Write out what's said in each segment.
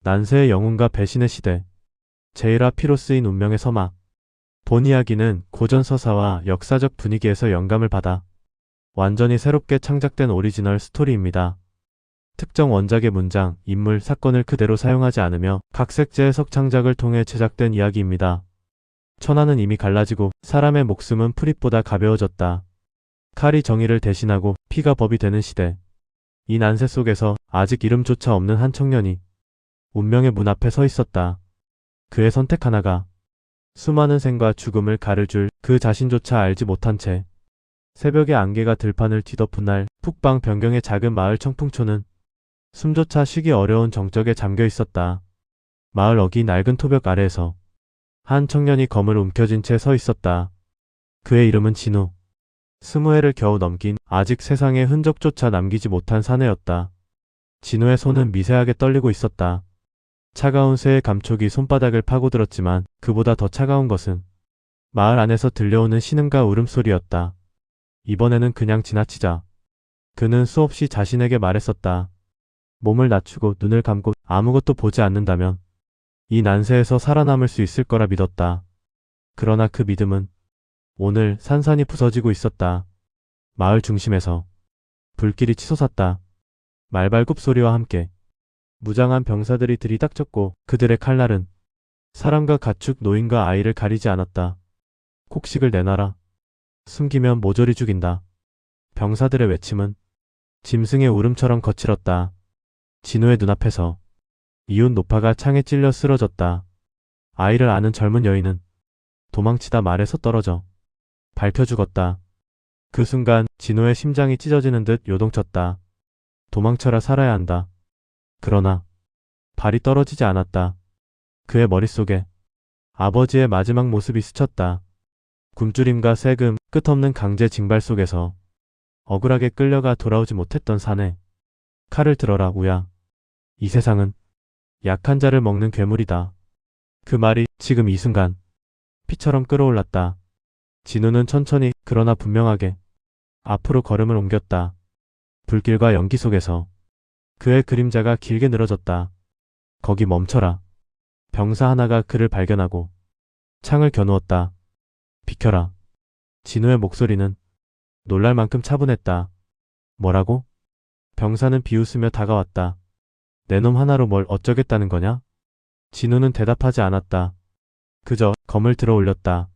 난세의 영웅과 배신의 시대, 제이라 피로 쓰인 운명의 서막. 본 이야기는 고전 서사와 역사적 분위기에서 영감을 받아 완전히 새롭게 창작된 오리지널 스토리입니다. 특정 원작의 문장, 인물, 사건을 그대로 사용하지 않으며 각색제 해석 창작을 통해 제작된 이야기입니다. 천하는 이미 갈라지고 사람의 목숨은 풀잎보다 가벼워졌다. 칼이 정의를 대신하고 피가 법이 되는 시대. 이 난세 속에서 아직 이름조차 없는 한 청년이 운명의 문 앞에 서 있었다. 그의 선택 하나가 수많은 생과 죽음을 가르줄 그 자신조차 알지 못한 채 새벽의 안개가 들판을 뒤덮은 날 북방 변경의 작은 마을 청풍초는 숨조차 쉬기 어려운 정적에 잠겨 있었다. 마을 어기 낡은 토벽 아래에서 한 청년이 검을 움켜쥔 채 서 있었다. 그의 이름은 진우. 20회를 겨우 넘긴 아직 세상에 흔적조차 남기지 못한 사내였다. 진우의 손은 미세하게 떨리고 있었다. 차가운 쇠의 감촉이 손바닥을 파고들었지만 그보다 더 차가운 것은 마을 안에서 들려오는 신음과 울음소리였다. 이번에는 그냥 지나치자. 그는 수없이 자신에게 말했었다. 몸을 낮추고 눈을 감고 아무것도 보지 않는다면 이 난세에서 살아남을 수 있을 거라 믿었다. 그러나 그 믿음은 오늘 산산이 부서지고 있었다. 마을 중심에서 불길이 치솟았다. 말발굽 소리와 함께 무장한 병사들이 들이닥쳤고 그들의 칼날은 사람과 가축, 노인과 아이를 가리지 않았다. 곡식을 내놔라. 숨기면 모조리 죽인다. 병사들의 외침은 짐승의 울음처럼 거칠었다. 진우의 눈앞에서 이웃 노파가 창에 찔려 쓰러졌다. 아이를 아는 젊은 여인은 도망치다 말에서 떨어져 밟혀 죽었다. 그 순간 진우의 심장이 찢어지는 듯 요동쳤다. 도망쳐라, 살아야 한다. 그러나 발이 떨어지지 않았다. 그의 머릿속에 아버지의 마지막 모습이 스쳤다. 굶주림과 세금, 끝없는 강제 징발 속에서 억울하게 끌려가 돌아오지 못했던 사내. 칼을 들어라, 우야. 이 세상은 약한 자를 먹는 괴물이다. 그 말이 지금 이 순간 피처럼 끌어올랐다. 진우는 천천히 그러나 분명하게 앞으로 걸음을 옮겼다. 불길과 연기 속에서 그의 그림자가 길게 늘어졌다. 거기 멈춰라. 병사 하나가 그를 발견하고 창을 겨누었다. 비켜라. 진우의 목소리는 놀랄 만큼 차분했다. 뭐라고? 병사는 비웃으며 다가왔다. 내 놈 하나로 뭘 어쩌겠다는 거냐? 진우는 대답하지 않았다. 그저 검을 들어 올렸다.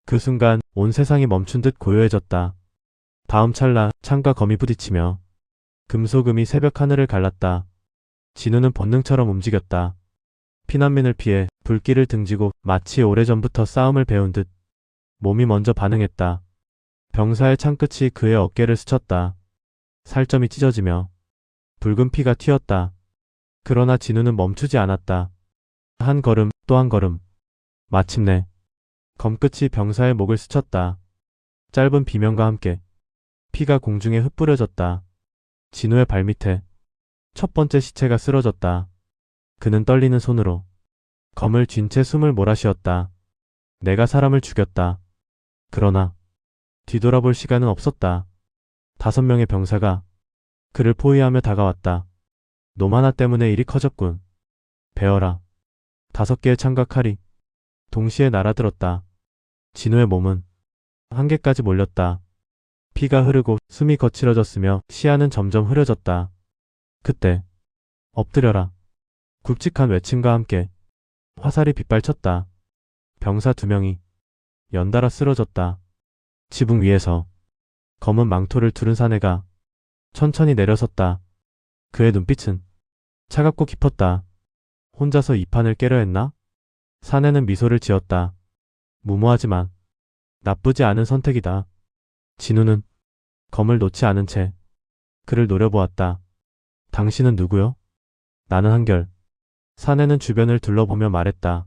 그 순간 온 세상이 멈춘 듯 고요해졌다. 다음 찰나 창과 검이 부딪히며 금소금이 새벽 하늘을 갈랐다. 진우는 본능처럼 움직였다. 피난민을 피해 불길을 등지고 마치 오래전부터 싸움을 배운 듯 몸이 먼저 반응했다. 병사의 창끝이 그의 어깨를 스쳤다. 살점이 찢어지며 붉은 피가 튀었다. 그러나 진우는 멈추지 않았다. 한 걸음, 또 한 걸음. 마침내 검끝이 병사의 목을 스쳤다. 짧은 비명과 함께 피가 공중에 흩뿌려졌다. 진우의 발밑에 첫 번째 시체가 쓰러졌다. 그는 떨리는 손으로 검을 쥔 채 숨을 몰아쉬었다. 내가 사람을 죽였다. 그러나 뒤돌아볼 시간은 없었다. 5명의 병사가 그를 포위하며 다가왔다. 놈 하나 때문에 일이 커졌군. 베어라. 5개의 창과 칼이 동시에 날아들었다. 진우의 몸은 한계까지 몰렸다. 피가 흐르고 숨이 거칠어졌으며 시야는 점점 흐려졌다. 그때 엎드려라. 굵직한 외침과 함께 화살이 빗발쳤다. 병사 2명이 연달아 쓰러졌다. 지붕 위에서 검은 망토를 두른 사내가 천천히 내려섰다. 그의 눈빛은 차갑고 깊었다. 혼자서 이 판을 깨려 했나? 사내는 미소를 지었다. 무모하지만 나쁘지 않은 선택이다. 진우는 검을 놓지 않은 채 그를 노려보았다. 당신은 누구요? 나는 한결. 사내는 주변을 둘러보며 말했다.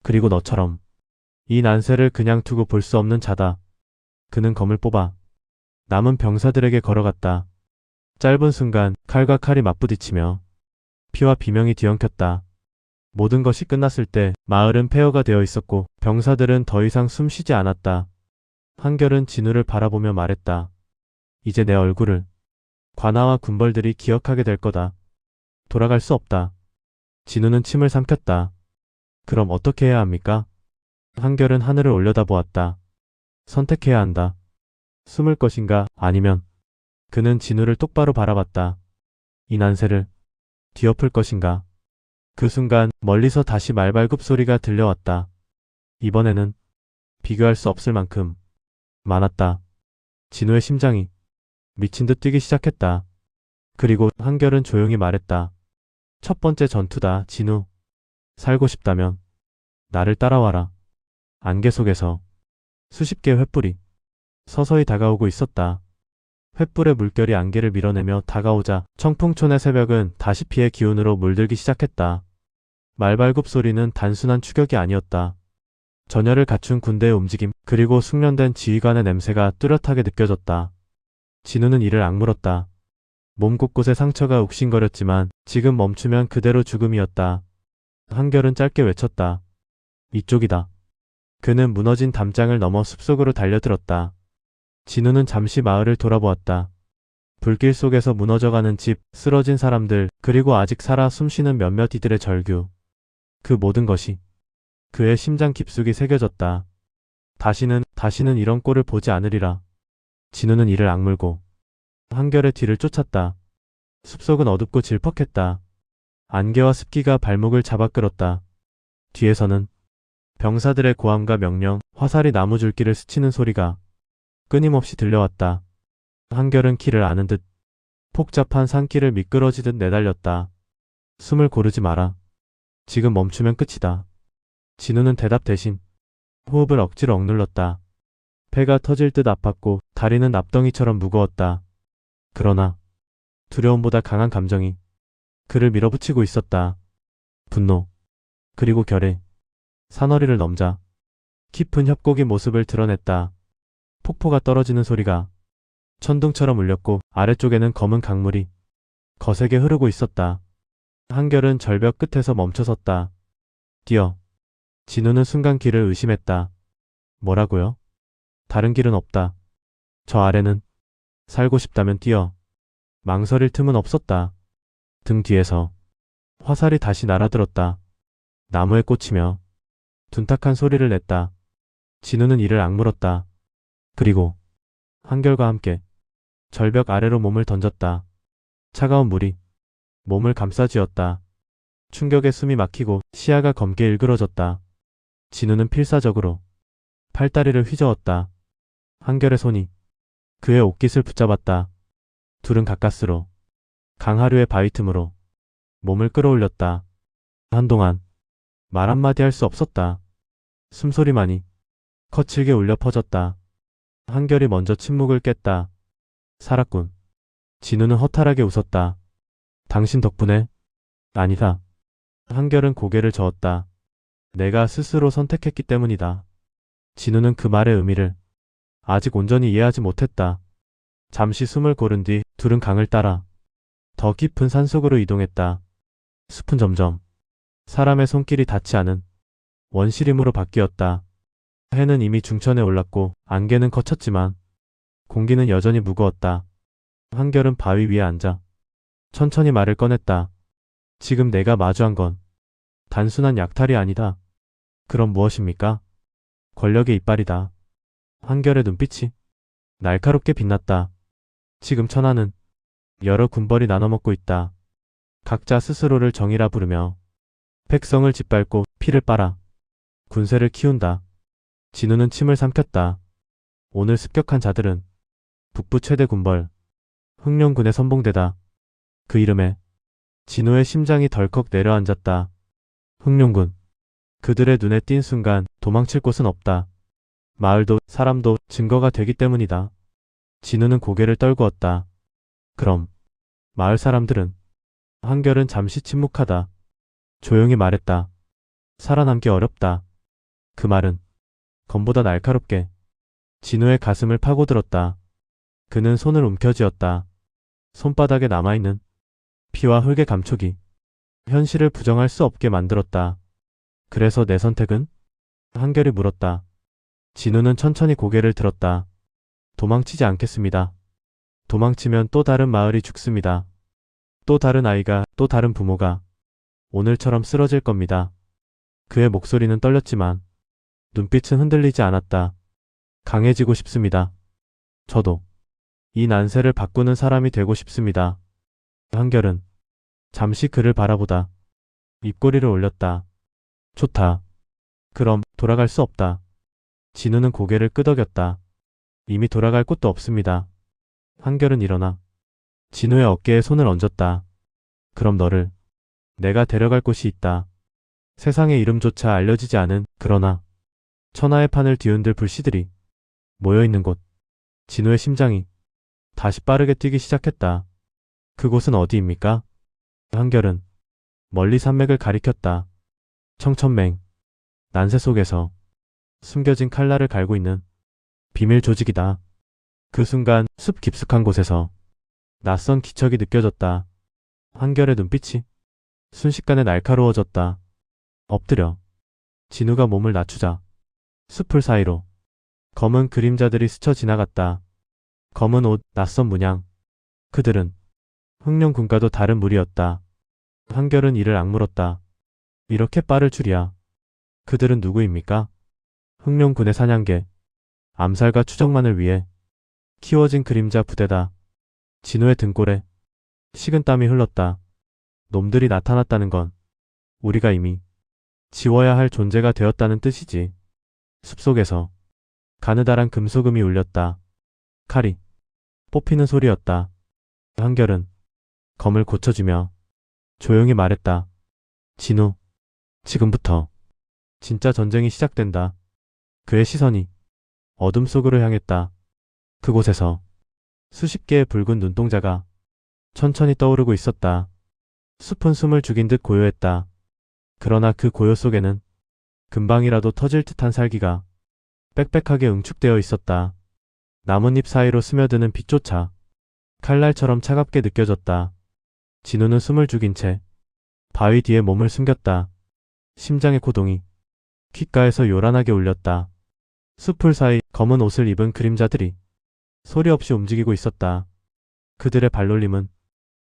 그리고 너처럼 이 난세를 그냥 두고 볼 수 없는 자다. 그는 검을 뽑아 남은 병사들에게 걸어갔다. 짧은 순간 칼과 칼이 맞부딪히며 피와 비명이 뒤엉켰다. 모든 것이 끝났을 때 마을은 폐허가 되어 있었고 병사들은 더 이상 숨쉬지 않았다. 한결은 진우를 바라보며 말했다. 이제 내 얼굴을 관아와 군벌들이 기억하게 될 거다. 돌아갈 수 없다. 진우는 침을 삼켰다. 그럼 어떻게 해야 합니까? 한결은 하늘을 올려다보았다. 선택해야 한다. 숨을 것인가 아니면 그는 진우를 똑바로 바라봤다. 이 난세를 뒤엎을 것인가. 그 순간 멀리서 다시 말발굽 소리가 들려왔다. 이번에는 비교할 수 없을 만큼 많았다. 진우의 심장이 미친 듯 뛰기 시작했다. 그리고 한결은 조용히 말했다. 첫 번째 전투다, 진우. 살고 싶다면 나를 따라와라. 안개 속에서 수십 개의 횃불이 서서히 다가오고 있었다. 횃불의 물결이 안개를 밀어내며 다가오자 청풍촌의 새벽은 다시 피의 기운으로 물들기 시작했다. 말발굽 소리는 단순한 추격이 아니었다. 전열을 갖춘 군대의 움직임, 그리고 숙련된 지휘관의 냄새가 뚜렷하게 느껴졌다. 진우는 이를 악물었다. 몸 곳곳에 상처가 욱신거렸지만 지금 멈추면 그대로 죽음이었다. 한결은 짧게 외쳤다. 이쪽이다. 그는 무너진 담장을 넘어 숲속으로 달려들었다. 진우는 잠시 마을을 돌아보았다. 불길 속에서 무너져가는 집, 쓰러진 사람들, 그리고 아직 살아 숨쉬는 몇몇 이들의 절규. 그 모든 것이 그의 심장 깊숙이 새겨졌다. 다시는 이런 꼴을 보지 않으리라. 진우는 이를 악물고 한결의 뒤를 쫓았다. 숲속은 어둡고 질퍽했다. 안개와 습기가 발목을 잡아 끌었다. 뒤에서는 병사들의 고함과 명령, 화살이 나무 줄기를 스치는 소리가 끊임없이 들려왔다. 한결은 길을 아는 듯 복잡한 산길을 미끄러지듯 내달렸다. 숨을 고르지 마라. 지금 멈추면 끝이다. 진우는 대답 대신 호흡을 억지로 억눌렀다. 배가 터질 듯 아팠고 다리는 납덩이처럼 무거웠다. 그러나 두려움보다 강한 감정이 그를 밀어붙이고 있었다. 분노, 그리고 결의. 사너리를 넘자 깊은 협곡이 모습을 드러냈다. 폭포가 떨어지는 소리가 천둥처럼 울렸고 아래쪽에는 검은 강물이 거세게 흐르고 있었다. 한결은 절벽 끝에서 멈춰섰다. 뛰어. 진우는 순간 길을 의심했다. 뭐라고요? 다른 길은 없다. 저 아래는 살고 싶다면 뛰어. 망설일 틈은 없었다. 등 뒤에서 화살이 다시 날아들었다. 나무에 꽂히며 둔탁한 소리를 냈다. 진우는 이를 악물었다. 그리고 한결과 함께 절벽 아래로 몸을 던졌다. 차가운 물이 몸을 감싸쥐었다. 충격에 숨이 막히고 시야가 검게 일그러졌다. 진우는 필사적으로 팔다리를 휘저었다. 한결의 손이 그의 옷깃을 붙잡았다. 둘은 가까스로 강하류의 바위 틈으로 몸을 끌어올렸다. 한동안 말 한마디 할 수 없었다. 숨소리만이 거칠게 울려 퍼졌다. 한결이 먼저 침묵을 깼다. 살았군. 진우는 허탈하게 웃었다. 당신 덕분에? 아니다. 한결은 고개를 저었다. 내가 스스로 선택했기 때문이다. 진우는 그 말의 의미를 아직 온전히 이해하지 못했다. 잠시 숨을 고른 뒤 둘은 강을 따라 더 깊은 산속으로 이동했다. 숲은 점점 사람의 손길이 닿지 않은 원시림으로 바뀌었다. 해는 이미 중천에 올랐고 안개는 거쳤지만 공기는 여전히 무거웠다. 한결은 바위 위에 앉아 천천히 말을 꺼냈다. 지금 내가 마주한 건 단순한 약탈이 아니다. 그럼 무엇입니까? 권력의 이빨이다. 한결의 눈빛이 날카롭게 빛났다. 지금 천하는 여러 군벌이 나눠먹고 있다. 각자 스스로를 정의라 부르며 백성을 짓밟고 피를 빨아 군세를 키운다. 진우는 침을 삼켰다. 오늘 습격한 자들은 북부 최대 군벌 흑룡군의 선봉대다. 그 이름에 진우의 심장이 덜컥 내려앉았다. 흑룡군. 그들의 눈에 띈 순간 도망칠 곳은 없다. 마을도 사람도 증거가 되기 때문이다. 진우는 고개를 떨구었다. 그럼 마을 사람들은? 한결은 잠시 침묵하다. 조용히 말했다. 살아남기 어렵다. 그 말은 검보다 날카롭게 진우의 가슴을 파고들었다. 그는 손을 움켜쥐었다. 손바닥에 남아있는 피와 흙의 감촉이 현실을 부정할 수 없게 만들었다. 그래서 내 선택은? 한결이 물었다. 진우는 천천히 고개를 들었다. 도망치지 않겠습니다. 도망치면 또 다른 마을이 죽습니다. 또 다른 아이가, 또 다른 부모가 오늘처럼 쓰러질 겁니다. 그의 목소리는 떨렸지만 눈빛은 흔들리지 않았다. 강해지고 싶습니다. 저도 이 난세를 바꾸는 사람이 되고 싶습니다. 한결은 잠시 그를 바라보다 입꼬리를 올렸다. 좋다. 그럼 돌아갈 수 없다. 진우는 고개를 끄덕였다. 이미 돌아갈 곳도 없습니다. 한결은 일어나 진우의 어깨에 손을 얹었다. 그럼 너를 내가 데려갈 곳이 있다. 세상의 이름조차 알려지지 않은 그러나 천하의 판을 뒤흔들 불씨들이 모여있는 곳. 진우의 심장이 다시 빠르게 뛰기 시작했다. 그곳은 어디입니까? 한결은 멀리 산맥을 가리켰다. 청천맹. 난세 속에서 숨겨진 칼날을 갈고 있는 비밀 조직이다. 그 순간 숲 깊숙한 곳에서 낯선 기척이 느껴졌다. 한결의 눈빛이 순식간에 날카로워졌다. 엎드려 진우가 몸을 낮추자 숲풀 사이로 검은 그림자들이 스쳐 지나갔다. 검은 옷, 낯선 문양. 그들은 흑룡군과도 다른 무리였다. 한결은 이를 악물었다. 이렇게 빠를 줄이야. 그들은 누구입니까? 흑룡군의 사냥개. 암살과 추적만을 위해 키워진 그림자 부대다. 진우의 등골에 식은땀이 흘렀다. 놈들이 나타났다는 건 우리가 이미 지워야 할 존재가 되었다는 뜻이지. 숲속에서 가느다란 금소금이 울렸다. 칼이 뽑히는 소리였다. 한결은 검을 고쳐주며 조용히 말했다. 진우, 지금부터 진짜 전쟁이 시작된다. 그의 시선이 어둠 속으로 향했다. 그곳에서 수십 개의 붉은 눈동자가 천천히 떠오르고 있었다. 숲은 숨을 죽인 듯 고요했다. 그러나 그 고요 속에는 금방이라도 터질 듯한 살기가 빽빽하게 응축되어 있었다. 나뭇잎 사이로 스며드는 빛조차 칼날처럼 차갑게 느껴졌다. 진우는 숨을 죽인 채 바위 뒤에 몸을 숨겼다. 심장의 고동이 귓가에서 요란하게 울렸다. 숲풀 사이 검은 옷을 입은 그림자들이 소리 없이 움직이고 있었다. 그들의 발놀림은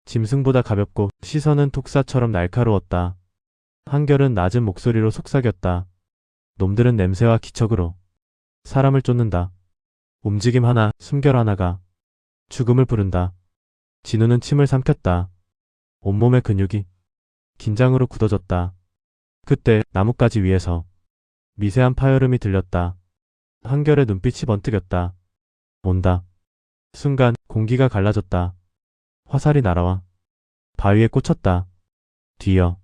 짐승보다 가볍고 시선은 독사처럼 날카로웠다. 한결은 낮은 목소리로 속삭였다. 놈들은 냄새와 기척으로 사람을 쫓는다. 움직임 하나, 숨결 하나가 죽음을 부른다. 진우는 침을 삼켰다. 온몸의 근육이 긴장으로 굳어졌다. 그때 나뭇가지 위에서 미세한 파열음이 들렸다. 한결의 눈빛이 번뜩였다. 온다. 순간 공기가 갈라졌다. 화살이 날아와 바위에 꽂혔다. 뒤이어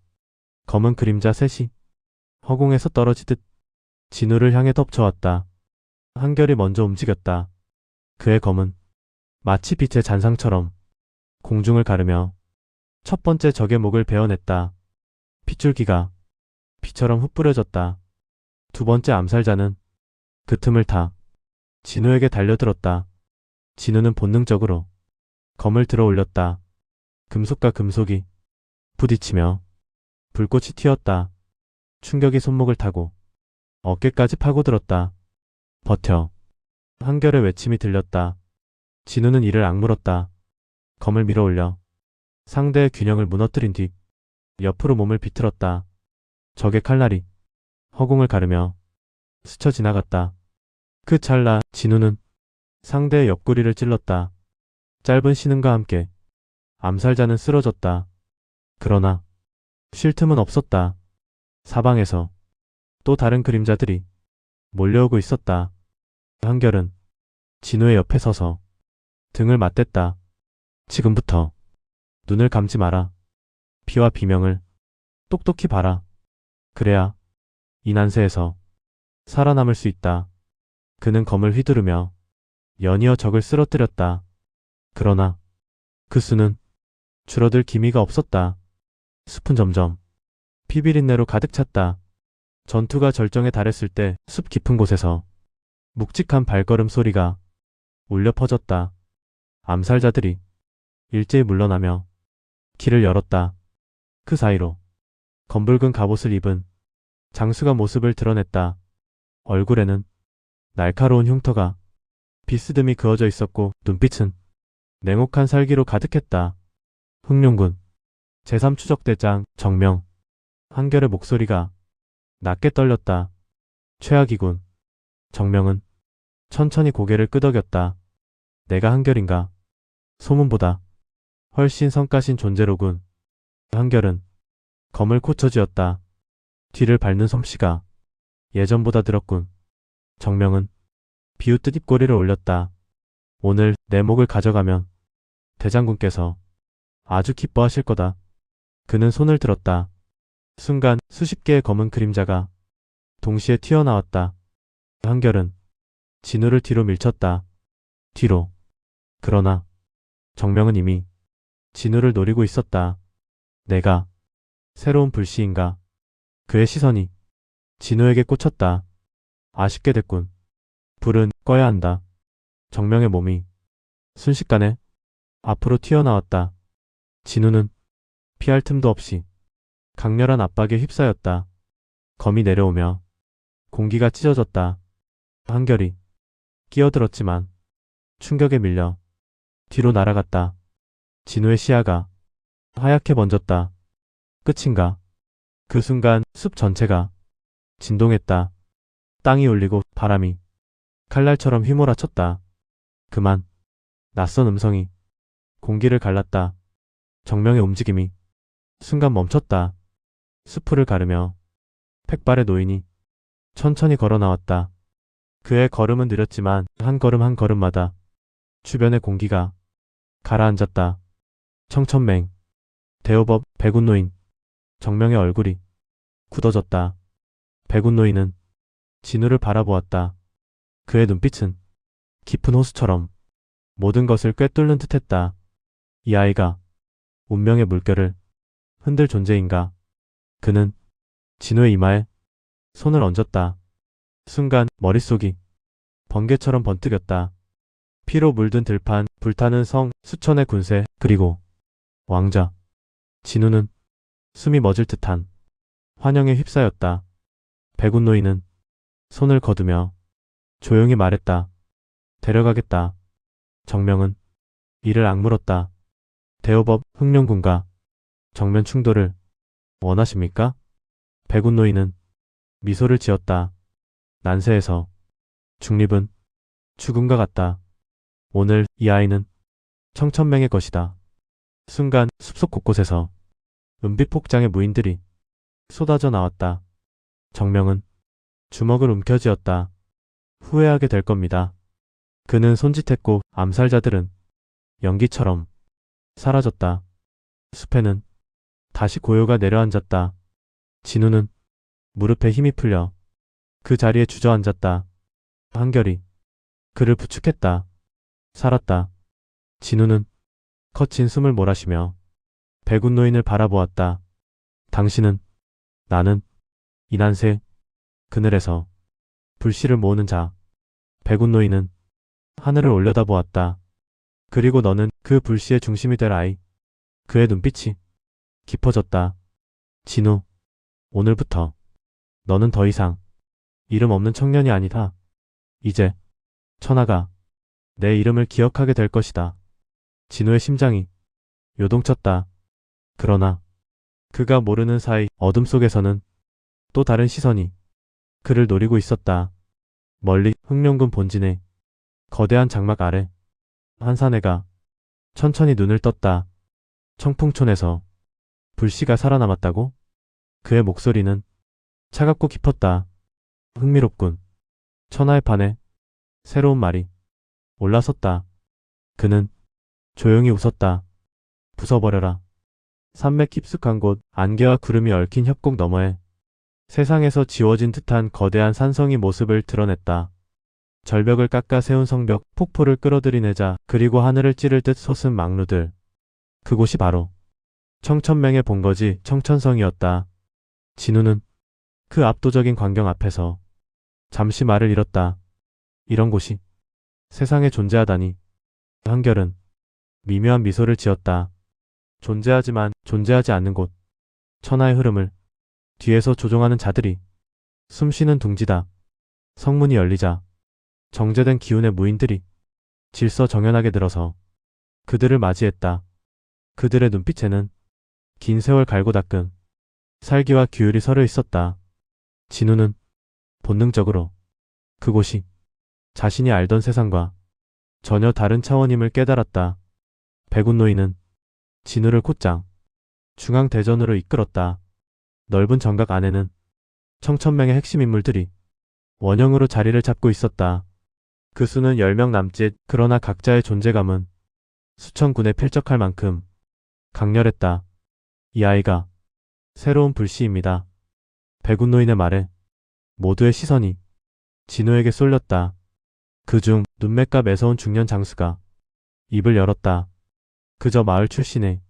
검은 그림자 셋이 허공에서 떨어지듯 진우를 향해 덮쳐왔다. 한결이 먼저 움직였다. 그의 검은 마치 빛의 잔상처럼 공중을 가르며 첫 번째 적의 목을 베어냈다. 핏줄기가 피처럼 흩뿌려졌다. 두 번째 암살자는 그 틈을 타 진우에게 달려들었다. 진우는 본능적으로 검을 들어 올렸다. 금속과 금속이 부딪히며 불꽃이 튀었다. 충격이 손목을 타고 어깨까지 파고들었다. 버텨. 한결의 외침이 들렸다. 진우는 이를 악물었다. 검을 밀어 올려 상대의 균형을 무너뜨린 뒤 옆으로 몸을 비틀었다. 적의 칼날이 허공을 가르며 스쳐 지나갔다. 그 찰나 진우는 상대의 옆구리를 찔렀다. 짧은 신음과 함께 암살자는 쓰러졌다. 그러나 쉴 틈은 없었다. 사방에서 또 다른 그림자들이 몰려오고 있었다. 한결은 진우의 옆에 서서 등을 맞댔다. 지금부터 눈을 감지 마라. 피와 비명을 똑똑히 봐라. 그래야 이 난세에서 살아남을 수 있다. 그는 검을 휘두르며 연이어 적을 쓰러뜨렸다. 그러나 그 수는 줄어들 기미가 없었다. 숲은 점점 피비린내로 가득 찼다. 전투가 절정에 달했을 때 숲 깊은 곳에서 묵직한 발걸음 소리가 울려 퍼졌다. 암살자들이 일제히 물러나며 길을 열었다. 그 사이로 검붉은 갑옷을 입은 장수가 모습을 드러냈다. 얼굴에는 날카로운 흉터가 비스듬히 그어져 있었고 눈빛은 냉혹한 살기로 가득했다. 흑룡군 제3추적대장 정명 한결의 목소리가 낮게 떨렸다. 최악이군. 정명은 천천히 고개를 끄덕였다. 내가 한결인가? 소문보다 훨씬 성가신 존재로군. 한결은 검을 코쳐쥐었다. 뒤를 밟는 솜씨가 예전보다 늘었군. 정명은 비웃듯 입꼬리를 올렸다. 오늘 내 목을 가져가면 대장군께서 아주 기뻐하실 거다. 그는 손을 들었다. 순간 수십 개의 검은 그림자가 동시에 튀어나왔다. 한결은 진우를 뒤로 밀쳤다. 뒤로. 그러나 정명은 이미 진우를 노리고 있었다. 내가 새로운 불씨인가? 그의 시선이 진우에게 꽂혔다. 아쉽게 됐군. 불은 꺼야 한다. 정명의 몸이 순식간에 앞으로 튀어나왔다. 진우는 피할 틈도 없이 강렬한 압박에 휩싸였다. 검이 내려오며 공기가 찢어졌다. 한결이 끼어들었지만 충격에 밀려 뒤로 날아갔다. 진우의 시야가 하얗게 번졌다. 끝인가? 그 순간 숲 전체가 진동했다. 땅이 울리고 바람이 칼날처럼 휘몰아쳤다. 그만. 낯선 음성이 공기를 갈랐다. 정명의 움직임이 순간 멈췄다. 수풀을 가르며 백발의 노인이 천천히 걸어 나왔다. 그의 걸음은 느렸지만 한 걸음 한 걸음마다 주변의 공기가 가라앉았다. 청천맹, 대호법, 백운노인. 정명의 얼굴이 굳어졌다. 백운노인은 진우를 바라보았다. 그의 눈빛은 깊은 호수처럼 모든 것을 꿰뚫는 듯했다. 이 아이가 운명의 물결을 흔들 존재인가? 그는 진우의 이마에 손을 얹었다. 순간 머릿속이 번개처럼 번뜩였다. 피로 물든 들판, 불타는 성, 수천의 군세, 그리고 왕자. 진우는 숨이 멎을 듯한 환영에 휩싸였다. 백운노인은 손을 거두며 조용히 말했다. 데려가겠다. 정명은 이를 악물었다. 대호법 흑룡군과 정면 충돌을 원하십니까? 백운노인은 미소를 지었다. 난세에서 중립은 죽음과 같다. 오늘 이 아이는 청천맹의 것이다. 순간 숲속 곳곳에서 은빛 복장의 무인들이 쏟아져 나왔다. 정명은 주먹을 움켜쥐었다. 후회하게 될 겁니다. 그는 손짓했고 암살자들은 연기처럼 사라졌다. 숲에는 다시 고요가 내려앉았다. 진우는 무릎에 힘이 풀려 그 자리에 주저앉았다. 한결이 그를 부축했다. 살았다. 진우는 거친 숨을 몰아쉬며 백운노인을 바라보았다. 당신은, 나는, 이난새 그늘에서 불씨를 모으는 자. 백운노인은 하늘을 올려다보았다. 그리고 너는 그 불씨의 중심이 될 아이. 그의 눈빛이 깊어졌다. 진우, 오늘부터 너는 더 이상 이름 없는 청년이 아니다. 이제 천하가 내 이름을 기억하게 될 것이다. 진우의 심장이 요동쳤다. 그러나 그가 모르는 사이 어둠 속에서는 또 다른 시선이 그를 노리고 있었다. 멀리 흑룡군 본진의 거대한 장막 아래 한 사내가 천천히 눈을 떴다. 청풍촌에서 불씨가 살아남았다고? 그의 목소리는 차갑고 깊었다. 흥미롭군. 천하의 판에 새로운 말이 올라섰다. 그는 조용히 웃었다. 부숴버려라. 산맥 깊숙한 곳, 안개와 구름이 얽힌 협곡 너머에 세상에서 지워진 듯한 거대한 산성이 모습을 드러냈다. 절벽을 깎아 세운 성벽, 폭포를 끌어들이내자 그리고 하늘을 찌를 듯 솟은 망루들. 그곳이 바로 청천맹의 본거지 청천성이었다. 진우는 그 압도적인 광경 앞에서 잠시 말을 잃었다. 이런 곳이 세상에 존재하다니. 한결은 미묘한 미소를 지었다. 존재하지만 존재하지 않는 곳. 천하의 흐름을 뒤에서 조종하는 자들이 숨쉬는 둥지다. 성문이 열리자 정제된 기운의 무인들이 질서정연하게 들어서 그들을 맞이했다. 그들의 눈빛에는 긴 세월 갈고 닦은 살기와 규율이 서려 있었다. 진우는 본능적으로 그곳이 자신이 알던 세상과 전혀 다른 차원임을 깨달았다. 백운노인은 진우를 곧장 중앙대전으로 이끌었다. 넓은 정각 안에는 청천명의 핵심 인물들이 원형으로 자리를 잡고 있었다. 그 수는 10명 남짓, 그러나 각자의 존재감은 수천 군에 필적할 만큼 강렬했다. 이 아이가 새로운 불씨입니다. 백운노인의 말에 모두의 시선이 진우에게 쏠렸다. 그중 눈매가 매서운 중년 장수가 입을 열었다. 그저 마을 출신의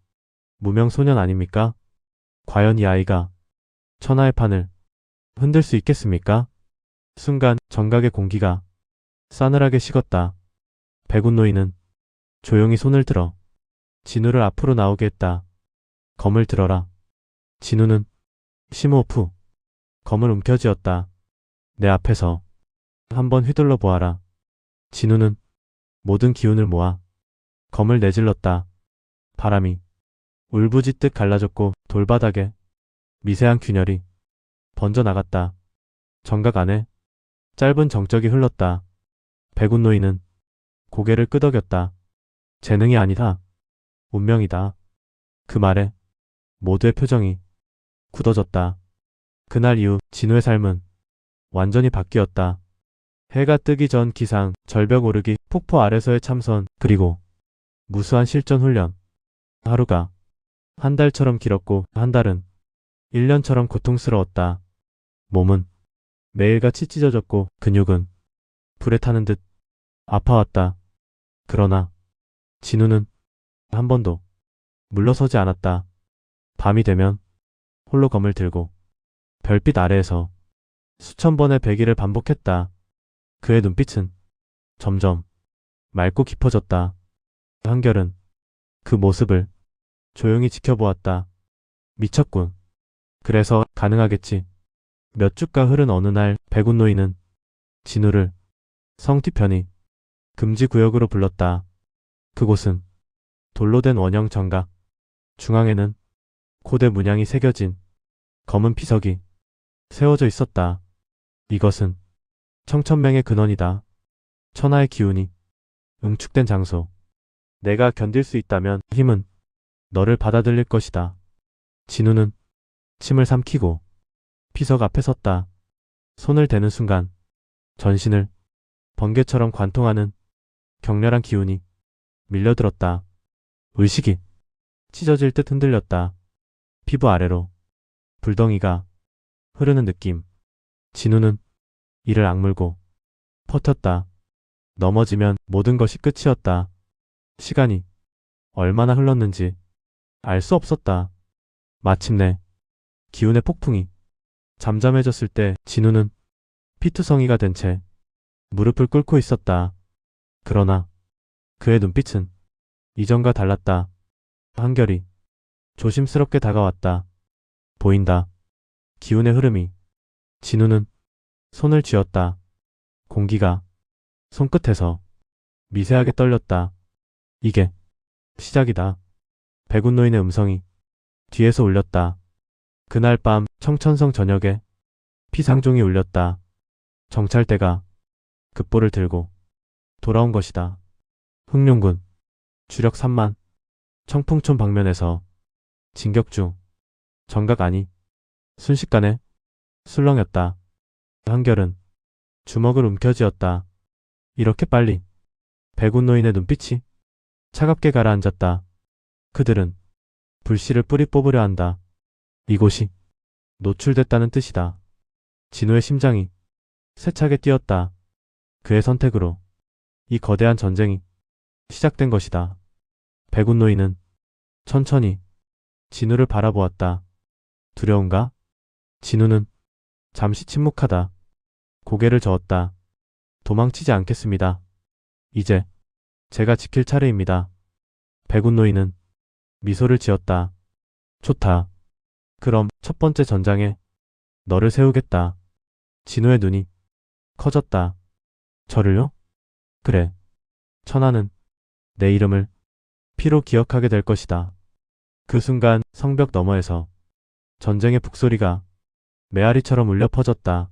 무명 소년 아닙니까? 과연 이 아이가 천하의 판을 흔들 수 있겠습니까? 순간 정각의 공기가 싸늘하게 식었다. 백운노인은 조용히 손을 들어 진우를 앞으로 나오게 했다. 검을 들어라. 진우는 심호흡 후 검을 움켜쥐었다. 내 앞에서 한번 휘둘러 보아라. 진우는 모든 기운을 모아 검을 내질렀다. 바람이 울부짖듯 갈라졌고 돌바닥에 미세한 균열이 번져나갔다. 정각 안에 짧은 정적이 흘렀다. 백운노인은 고개를 끄덕였다. 재능이 아니다. 운명이다. 그 말에 모두의 표정이 굳어졌다. 그날 이후 진우의 삶은 완전히 바뀌었다. 해가 뜨기 전 기상, 절벽 오르기, 폭포 아래서의 참선, 그리고 무수한 실전 훈련. 하루가 한 달처럼 길었고 한 달은 1년처럼 고통스러웠다. 몸은 매일같이 찢어졌고 근육은 불에 타는 듯 아파왔다. 그러나 진우는 한 번도 물러서지 않았다. 밤이 되면 홀로 검을 들고 별빛 아래에서 수천 번의 배기를 반복했다. 그의 눈빛은 점점 맑고 깊어졌다. 한결은 그 모습을 조용히 지켜보았다. 미쳤군. 그래서 가능하겠지. 몇 주가 흐른 어느 날 백운노인은 진우를 성 뒤편이 금지구역으로 불렀다. 그곳은 돌로 된 원형 정각. 중앙에는 고대 문양이 새겨진 검은 피석이 세워져 있었다. 이것은 청천명의 근원이다. 천하의 기운이 응축된 장소. 내가 견딜 수 있다면 힘은 너를 받아들일 것이다. 진우는 침을 삼키고 피석 앞에 섰다. 손을 대는 순간 전신을 번개처럼 관통하는 격렬한 기운이 밀려들었다. 의식이 찢어질 듯 흔들렸다. 피부 아래로 불덩이가 흐르는 느낌. 진우는 이를 악물고 버텼다. 넘어지면 모든 것이 끝이었다. 시간이 얼마나 흘렀는지 알 수 없었다. 마침내 기운의 폭풍이 잠잠해졌을 때 진우는 피투성이가 된 채 무릎을 꿇고 있었다. 그러나 그의 눈빛은 이전과 달랐다. 한결이 조심스럽게 다가왔다. 보인다. 기운의 흐름이. 진우는 손을 쥐었다. 공기가 손끝에서 미세하게 떨렸다. 이게 시작이다. 백운노인의 음성이 뒤에서 울렸다. 그날 밤 청천성 저녁에 피상종이 울렸다. 정찰대가 급보를 들고 돌아온 것이다. 흑룡군 주력 3만 청풍촌 방면에서 진격 중. 정각 아니 순식간에 술렁였다. 한결은 주먹을 움켜쥐었다. 이렇게 빨리. 백운노인의 눈빛이 차갑게 가라앉았다. 그들은 불씨를 뿌리 뽑으려 한다. 이곳이 노출됐다는 뜻이다. 진우의 심장이 세차게 뛰었다. 그의 선택으로 이 거대한 전쟁이 시작된 것이다. 백운노인은 천천히 진우를 바라보았다. 두려운가? 진우는 잠시 침묵하다. 고개를 저었다. 도망치지 않겠습니다. 이제 제가 지킬 차례입니다. 백운노인은 미소를 지었다. 좋다. 그럼 첫 번째 전장에 너를 세우겠다. 진우의 눈이 커졌다. 저를요? 그래. 천하는 내 이름을 피로 기억하게 될 것이다. 그 순간 성벽 너머에서 전쟁의 북소리가 메아리처럼 울려 퍼졌다.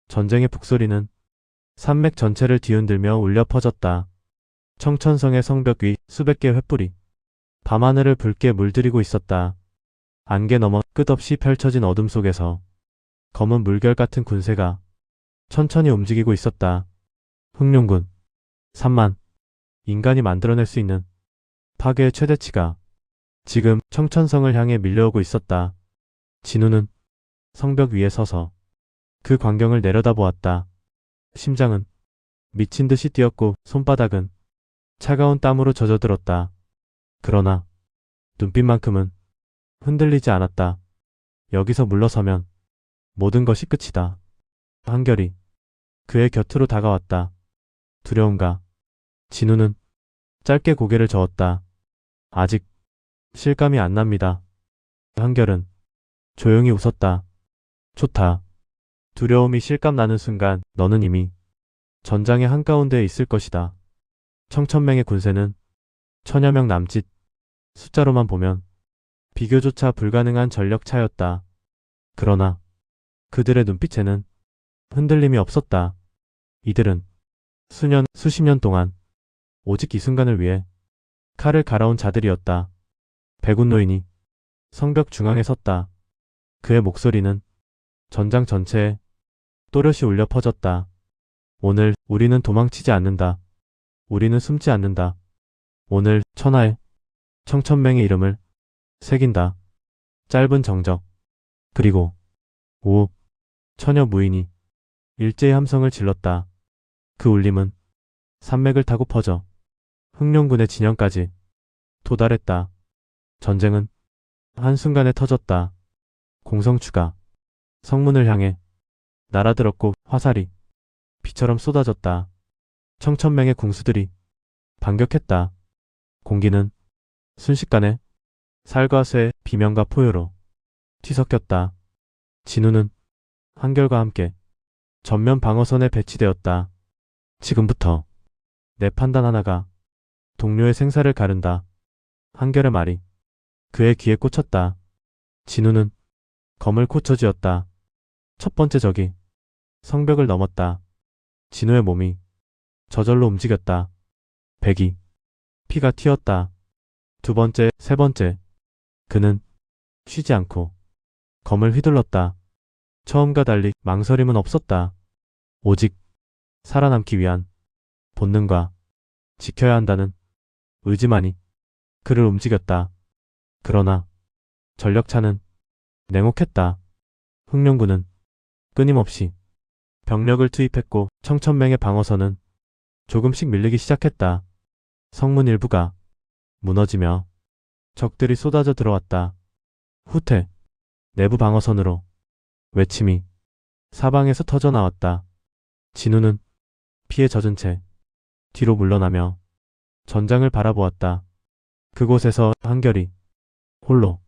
전쟁의 북소리는 산맥 전체를 뒤흔들며 울려 퍼졌다. 청천성의 성벽 위 수백 개의 횃불이 밤하늘을 붉게 물들이고 있었다. 안개 너머 끝없이 펼쳐진 어둠 속에서 검은 물결 같은 군세가 천천히 움직이고 있었다. 흑룡군 3만 인간이 만들어낼 수 있는 파괴의 최대치가 지금 청천성을 향해 밀려오고 있었다. 진우는 성벽 위에 서서 그 광경을 내려다보았다. 심장은 미친 듯이 뛰었고 손바닥은 차가운 땀으로 젖어들었다. 그러나 눈빛만큼은 흔들리지 않았다. 여기서 물러서면 모든 것이 끝이다. 한결이 그의 곁으로 다가왔다. 두려움과 진우는 짧게 고개를 저었다. 아직 실감이 안 납니다. 한결은 조용히 웃었다. 좋다. 두려움이 실감나는 순간 너는 이미 전장의 한가운데에 있을 것이다. 청천맹의 군세는 천여 명 남짓. 숫자로만 보면 비교조차 불가능한 전력 차였다. 그러나 그들의 눈빛에는 흔들림이 없었다. 이들은 수년, 수십 년 동안 오직 이 순간을 위해 칼을 갈아온 자들이었다. 백운 노인이 성벽 중앙에 섰다. 그의 목소리는 전장 전체에 또렷이 울려 퍼졌다. 오늘 우리는 도망치지 않는다. 우리는 숨지 않는다. 오늘 천하에 청천맹의 이름을 새긴다. 짧은 정적 그리고 오읍 처녀 무인이 일제히 함성을 질렀다. 그 울림은 산맥을 타고 퍼져 흑룡군의 진영까지 도달했다. 전쟁은 한순간에 터졌다. 공성추가 성문을 향해 날아들었고 화살이 비처럼 쏟아졌다. 청천맹의 궁수들이 반격했다. 공기는 순식간에 살과 쇠, 비명과 포효로 뒤섞였다. 진우는 한결과 함께 전면 방어선에 배치되었다. 지금부터 내 판단 하나가 동료의 생사를 가른다. 한결의 말이 그의 귀에 꽂혔다. 진우는 검을 고쳐쥐었다. 첫 번째 적이 성벽을 넘었다. 진우의 몸이 저절로 움직였다. 백이 피가 튀었다. 두 번째, 세 번째. 그는 쉬지 않고 검을 휘둘렀다. 처음과 달리 망설임은 없었다. 오직 살아남기 위한 본능과 지켜야 한다는 의지만이 그를 움직였다. 그러나 전력차는 냉혹했다. 흑룡군은 끊임없이 병력을 투입했고 청천맹의 방어선은 조금씩 밀리기 시작했다. 성문 일부가 무너지며 적들이 쏟아져 들어왔다. 후퇴, 내부 방어선으로 외침이 사방에서 터져나왔다. 진우는 피에 젖은 채 뒤로 물러나며 전장을 바라보았다. 그곳에서 한결이 홀로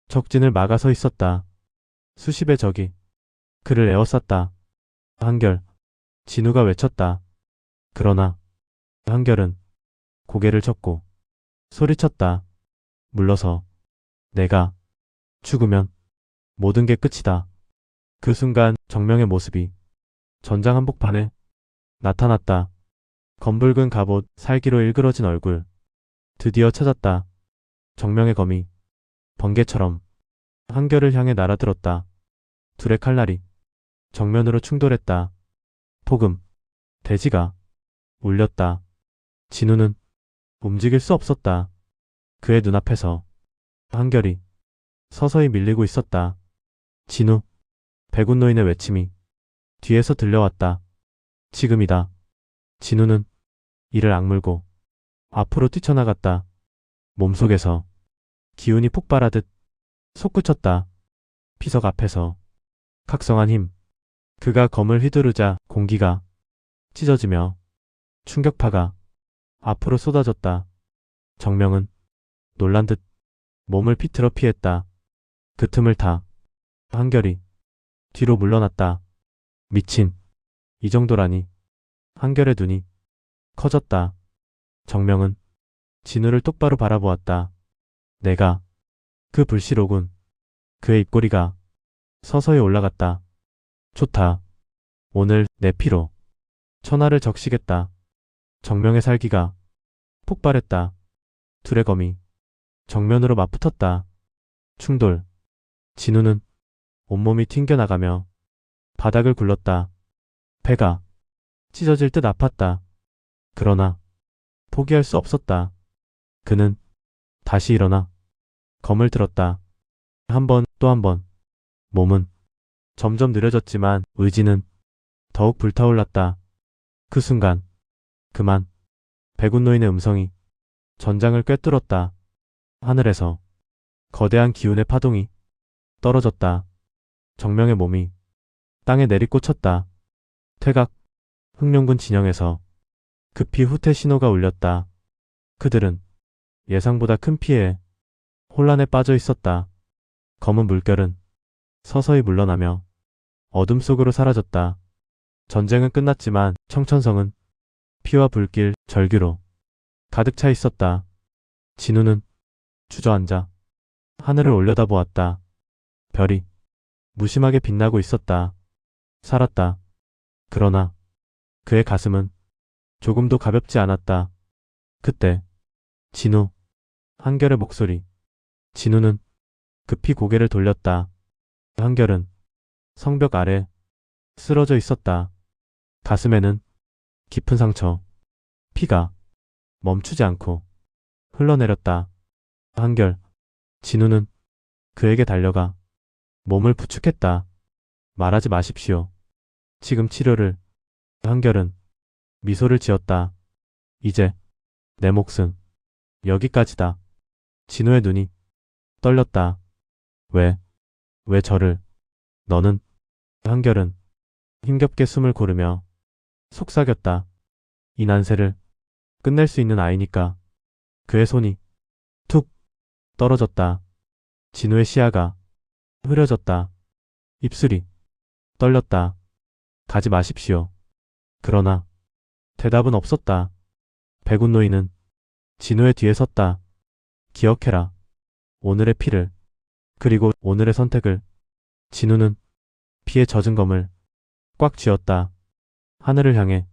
적진을 막아서 있었다. 수십의 적이 그를 에워쌌다. 한결, 진우가 외쳤다. 그러나 한결은 고개를 젓고 소리쳤다. 물러서. 내가 죽으면 모든 게 끝이다. 그 순간 정명의 모습이 전장 한복판에 나타났다. 검붉은 갑옷, 살기로 일그러진 얼굴. 드디어 찾았다. 정명의 검이 번개처럼 한결을 향해 날아들었다. 둘의 칼날이 정면으로 충돌했다. 폭음, 대지가 울렸다. 진우는 움직일 수 없었다. 그의 눈앞에서 한결이 서서히 밀리고 있었다. 진우, 백운 노인의 외침이 뒤에서 들려왔다. 지금이다. 진우는 이를 악물고 앞으로 뛰쳐나갔다. 몸속에서 기운이 폭발하듯 솟구쳤다. 피석 앞에서 각성한 힘. 그가 검을 휘두르자 공기가 찢어지며 충격파가 앞으로 쏟아졌다. 정명은 놀란 듯 몸을 비틀어 피했다. 그 틈을 타 한결이 뒤로 물러났다. 미친. 이 정도라니. 한결의 눈이 커졌다. 정명은 진우를 똑바로 바라보았다. 내가 그 불시로군. 그의 입꼬리가 서서히 올라갔다. 좋다. 오늘 내 피로 천하를 적시겠다. 정명의 살기가 폭발했다. 둘의 검이 정면으로 맞붙었다. 충돌. 진우는 온몸이 튕겨나가며 바닥을 굴렀다. 배가 찢어질 듯 아팠다. 그러나 포기할 수 없었다. 그는 다시 일어나 검을 들었다. 한 번, 또 한 번. 몸은 점점 느려졌지만 의지는 더욱 불타올랐다. 그 순간, 그만. 백운 노인의 음성이 전장을 꿰뚫었다. 하늘에서 거대한 기운의 파동이 떨어졌다. 정명의 몸이 땅에 내리꽂혔다. 퇴각, 흑룡군 진영에서 급히 후퇴 신호가 울렸다. 그들은 예상보다 큰 피해에 혼란에 빠져 있었다. 검은 물결은 서서히 물러나며 어둠 속으로 사라졌다. 전쟁은 끝났지만 청천성은 피와 불길, 절규로 가득 차 있었다. 진우는 주저앉아 하늘을 올려다보았다. 별이 무심하게 빛나고 있었다. 살았다. 그러나 그의 가슴은 조금도 가볍지 않았다. 그때 진우, 한결의 목소리. 진우는 급히 고개를 돌렸다. 한결은 성벽 아래 쓰러져 있었다. 가슴에는 깊은 상처, 피가 멈추지 않고 흘러내렸다. 한결, 진우는 그에게 달려가 몸을 부축했다. 말하지 마십시오. 지금 치료를. 한결은 미소를 지었다. 이제 내 몫은 여기까지다. 진우의 눈이 떨렸다. 왜 저를? 너는? 한결은 힘겹게 숨을 고르며 속삭였다. 이 난세를 끝낼 수 있는 아이니까. 그의 손이 툭 떨어졌다. 진우의 시야가 흐려졌다. 입술이 떨렸다. 가지 마십시오. 그러나 대답은 없었다. 백운 노인은 진우의 뒤에 섰다. 기억해라. 오늘의 피를, 그리고 오늘의 선택을. 진우는 피에 젖은 검을 꽉 쥐었다. 하늘을 향해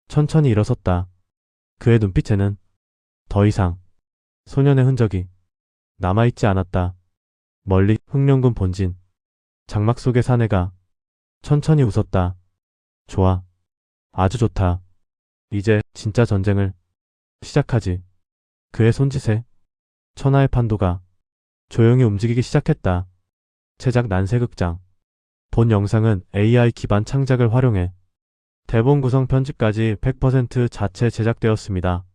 천천히 일어섰다. 그의 눈빛에는 더 이상 소년의 흔적이 남아있지 않았다. 멀리 흑룡군 본진, 장막 속의 사내가 천천히 웃었다. 좋아. 아주 좋다. 이제 진짜 전쟁을 시작하지. 그의 손짓에 천하의 판도가 조용히 움직이기 시작했다. 제작 난세극장. 본 영상은 AI 기반 창작을 활용해 대본 구성 편집까지 100% 자체 제작되었습니다.